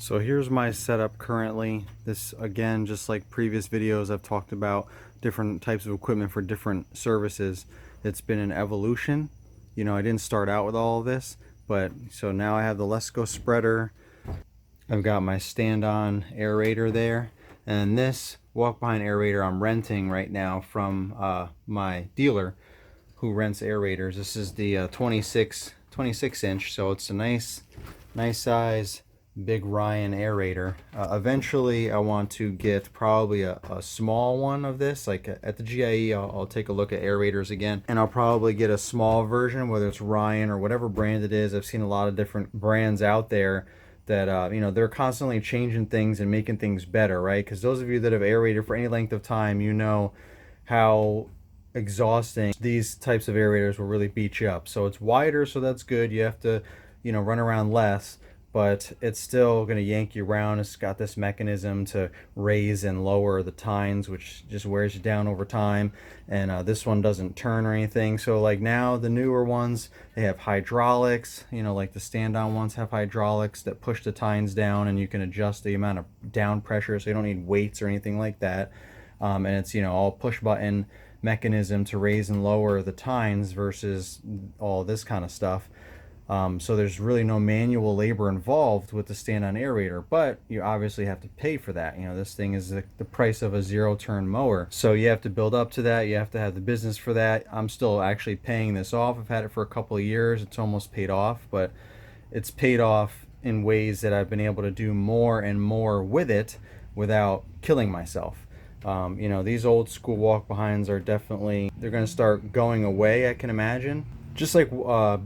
So here's my setup currently. This, again, just like previous videos, I've talked about different types of equipment for different services. It's been an evolution. You know, I didn't start out with all of this, but so now I have the Let's Go spreader. I've got my stand-on aerator there, and this walk-behind aerator I'm renting right now from my dealer who rents aerators. This is the 26 inch, so it's a nice size big Ryan aerator. Eventually I want to get probably a small one of this. Like at the GIE, I'll take a look at aerators again, and I'll probably get a small version, whether it's Ryan or whatever brand it is. I've seen a lot of different brands out there that you know, they're constantly changing things and making things better, right? Because those of you that have aerated for any length of time, you know how exhausting these types of aerators will really beat you up. So it's wider, so that's good. You have to, you know, run around less, but it's still going to yank you around. It's got this mechanism to raise and lower the tines, which just wears you down over time. And this one doesn't turn or anything. So like now the newer ones, they have hydraulics, you know, like the stand-on ones have hydraulics that push the tines down, and you can adjust the amount of down pressure, so you don't need weights or anything like that. And it's, you know, all push button mechanism to raise and lower the tines versus all this kind of stuff. So there's really no manual labor involved with the stand-on aerator, but you obviously have to pay for that. You know, this thing is the price of a zero-turn mower, so you have to build up to that. You have to have the business for that. I'm still actually paying this off. I've had it for a couple of years. It's almost paid off, but it's paid off in ways that I've been able to do more and more with it without killing myself. You know, these old school walk behinds are definitely, they're going to start going away, I can imagine. Just like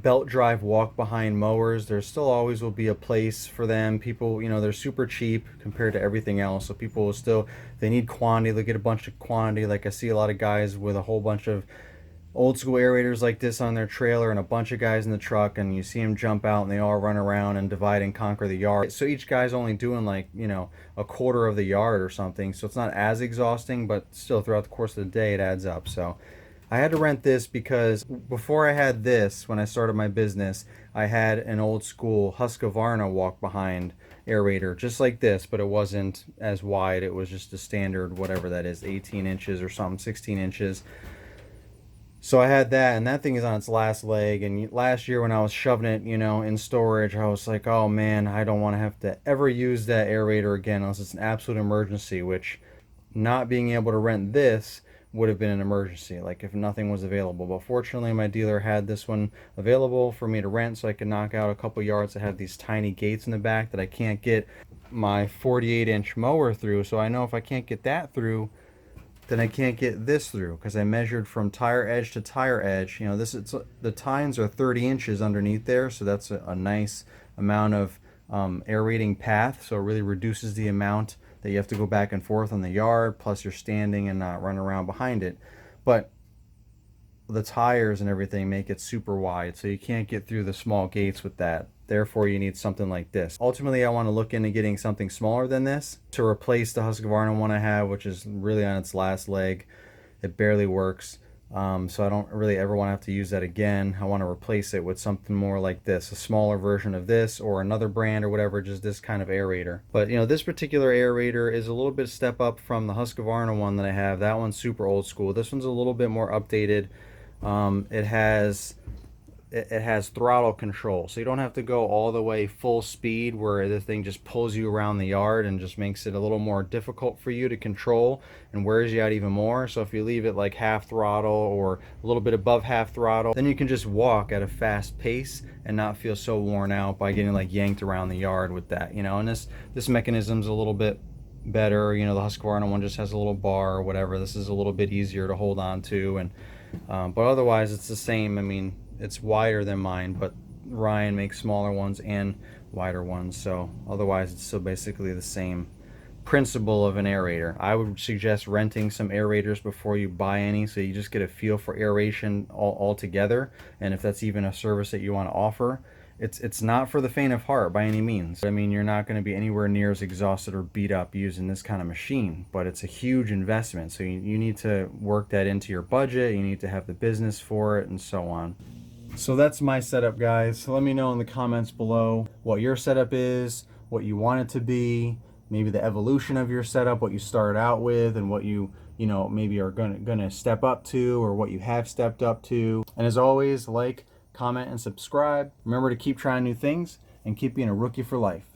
belt drive walk behind mowers, there still always will be a place for them. People, you know, they're super cheap compared to everything else, so people will still, they need quantity, they get a bunch of quantity. Like I see a lot of guys with a whole bunch of old school aerators like this on their trailer and a bunch of guys in the truck, and you see them jump out and they all run around and divide and conquer the yard. So each guy's only doing like, you know, a quarter of the yard or something, so it's not as exhausting, but still throughout the course of the day it adds up. So I had to rent this because before I had this, when I started my business, I had an old school Husqvarna walk behind aerator just like this, but it wasn't as wide. It was just a standard, whatever that is, 18 inches or something, 16 inches. So I had that, and that thing is on its last leg. And last year when I was shoving it, you know, in storage, I was like, oh man, I don't want to have to ever use that aerator again unless it's an absolute emergency, which not being able to rent this would have been an emergency, like if nothing was available. But fortunately my dealer had this one available for me to rent, so I could knock out a couple yards that have these tiny gates in the back that I can't get my 48-inch mower through. So I know if I can't get that through, then I can't get this through, because I measured from tire edge to tire edge. You know, this is, the tines are 30 inches underneath there, so that's a nice amount of aerating path, so it really reduces the amount that you have to go back and forth on the yard, plus you're standing and not run around behind it. But the tires and everything make it super wide, so you can't get through the small gates with that. Therefore you need something like this. Ultimately I want to look into getting something smaller than this to replace the Husqvarna one I have, which is really on its last leg. It barely works. So I don't really ever want to have to use that again. I want to replace it with something more like this, a smaller version of this, or another brand or whatever, just this kind of aerator. But you know, this particular aerator is a little bit step up from the Husqvarna one that I have. That one's super old school. This one's a little bit more updated. It has throttle control, so you don't have to go all the way full speed where the thing just pulls you around the yard and just makes it a little more difficult for you to control and wears you out even more. So if you leave it like half throttle or a little bit above half throttle, then you can just walk at a fast pace and not feel so worn out by getting like yanked around the yard with that, you know. And this mechanism's a little bit better. You know, the Husqvarna one just has a little bar or whatever. This is a little bit easier to hold on to, and but otherwise it's the same. I mean, it's wider than mine, but Ryan makes smaller ones and wider ones, so otherwise it's still basically the same principle of an aerator. I would suggest renting some aerators before you buy any, so you just get a feel for aeration all together, and if that's even a service that you want to offer. It's not for the faint of heart by any means. I mean, you're not going to be anywhere near as exhausted or beat up using this kind of machine, but it's a huge investment, so you need to work that into your budget. You need to have the business for it, and so on. So that's my setup, guys. So let me know in the comments below what your setup is, what you want it to be, maybe the evolution of your setup, what you started out with, and what you know, maybe are gonna step up to, or what you have stepped up to. And as always, like, comment, and subscribe. Remember to keep trying new things and keep being a rookie for life.